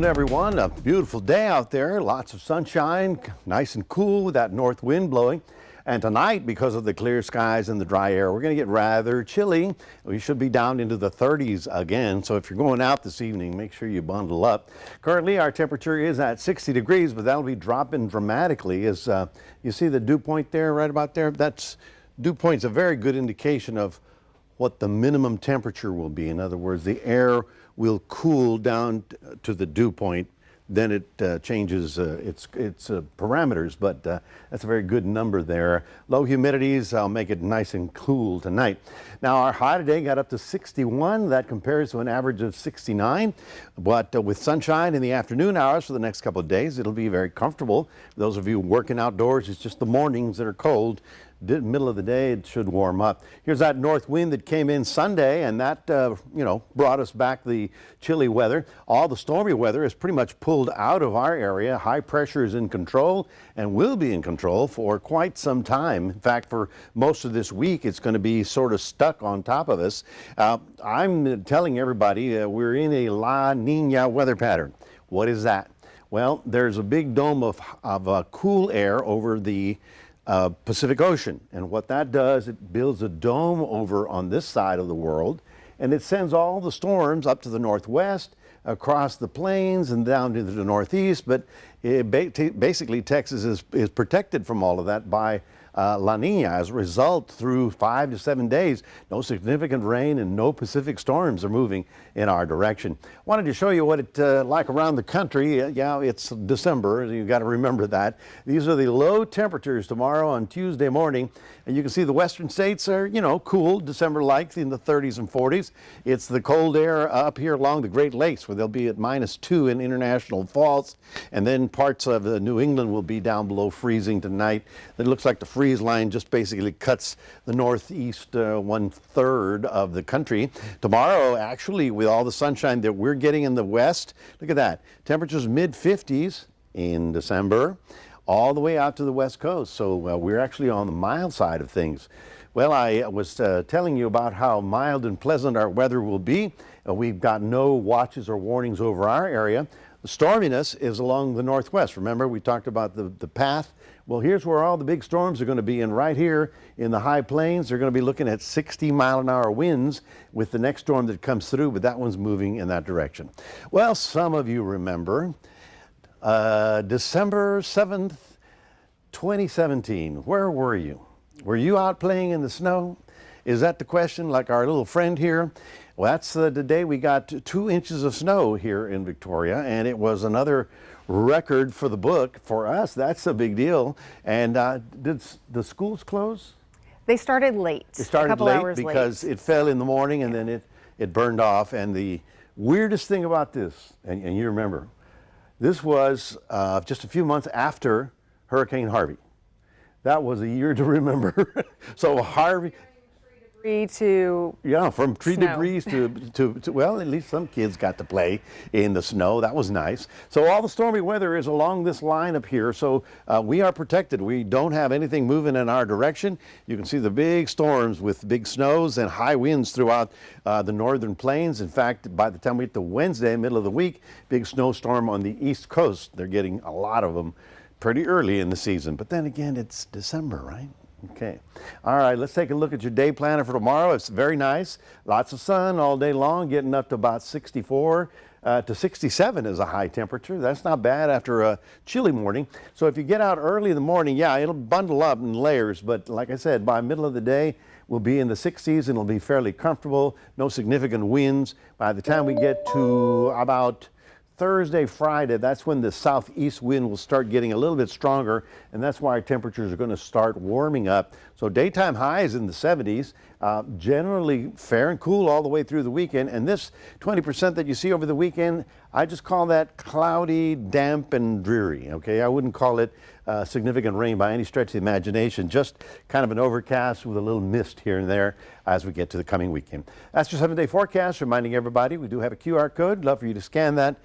Everyone, a beautiful day out there, lots of sunshine, nice and cool with that north wind blowing. And tonight, because of the clear skies and the dry air, we're going to get rather chilly. We should be down into the 30s again, so if you're going out this evening, make sure you bundle up. Currently, our temperature is at 60 degrees, but that'll be dropping dramatically. As you see the dew point there, right about there, that's dew point's a very good indication of what the minimum temperature will be. In other words, the air will cool down to the dew point, then it changes its parameters, but that's a very good number there. Low humidities, I'll make it nice and cool tonight. Now our high today got up to 61. That compares to an average of 69, but with sunshine in the afternoon hours for the next couple of days, it'll be very comfortable. Those of you working outdoors, it's just the mornings that are cold. Middle of the day, it should warm up. Here's that north wind that came in Sunday, and that, brought us back the chilly weather. All the stormy weather is pretty much pulled out of our area. High pressure is in control and will be in control for quite some time. In fact, for most of this week, it's going to be sort of stuck on top of us. I'm telling everybody we're in a La Nina weather pattern. What is that? Well, there's a big dome of cool air over the Pacific Ocean, and what that does, it builds a dome over on this side of the world, and it sends all the storms up to the northwest, across the plains and down to the northeast. But basically Texas is protected from all of that by La Nina. As a result, through 5 to 7 days, no significant rain and no Pacific storms are moving in our direction. Wanted to show you what it's like around the country. Yeah, it's December. You've got to remember that. These are the low temperatures tomorrow on Tuesday morning. And you can see the western states are, cool, December-like in the 30s and 40s. It's the cold air up here along the Great Lakes where they'll be at -2 in International Falls. And then parts of New England will be down below freezing tonight. It looks like the freeze line just basically cuts the northeast 1/3 of the country. Tomorrow, actually, with all the sunshine that we're getting in the west, look at that. Temperatures mid-50s in December, all the way out to the west coast. So we're actually on the mild side of things. Well, I was telling you about how mild and pleasant our weather will be. We've got no watches or warnings over our area. The storminess is along the northwest. Remember, we talked about the path. Well, here's where all the big storms are going to be, and right here in the high plains, they're going to be looking at 60-mile-an-hour winds with the next storm that comes through, but that one's moving in that direction. Well, some of you remember December 7th, 2017. Where were you? Were you out playing in the snow? Is that the question, like our little friend here? Well, that's the day we got 2 inches of snow here in Victoria, and it was another record for the book. For us, that's a big deal. And did the schools close? They started late. They started a couple late hours because late. it fell in the morning, and then it burned off. And the weirdest thing about this, and you remember, this was just a few months after Hurricane Harvey. That was a year to remember. So Harvey... from tree snow. debris to well, at least some kids got to play in the snow. That was nice. So all the stormy weather is along this line up here. So we are protected. We don't have anything moving in our direction. You can see the big storms with big snows and high winds throughout the northern plains. In fact, by the time we get to Wednesday, middle of the week, big snowstorm on the east coast. They're getting a lot of them pretty early in the season. But then again, it's December, right? Okay. All right, let's take a look at your day planner for tomorrow. It's very nice. Lots of sun all day long, getting up to about 64 to 67 is a high temperature. That's not bad after a chilly morning. So if you get out early in the morning, yeah, it'll bundle up in layers. But like I said, by middle of the day, we'll be in the 60s and it'll be fairly comfortable. No significant winds. By the time we get to about Thursday, Friday, that's when the southeast wind will start getting a little bit stronger, and that's why our temperatures are going to start warming up. So daytime highs in the 70s, generally fair and cool all the way through the weekend. And this 20% that you see over the weekend, I just call that cloudy, damp, and dreary. Okay, I wouldn't call it significant rain by any stretch of the imagination, just kind of an overcast with a little mist here and there as we get to the coming weekend. That's your 7-day forecast, reminding everybody we do have a QR code. Love for you to scan that.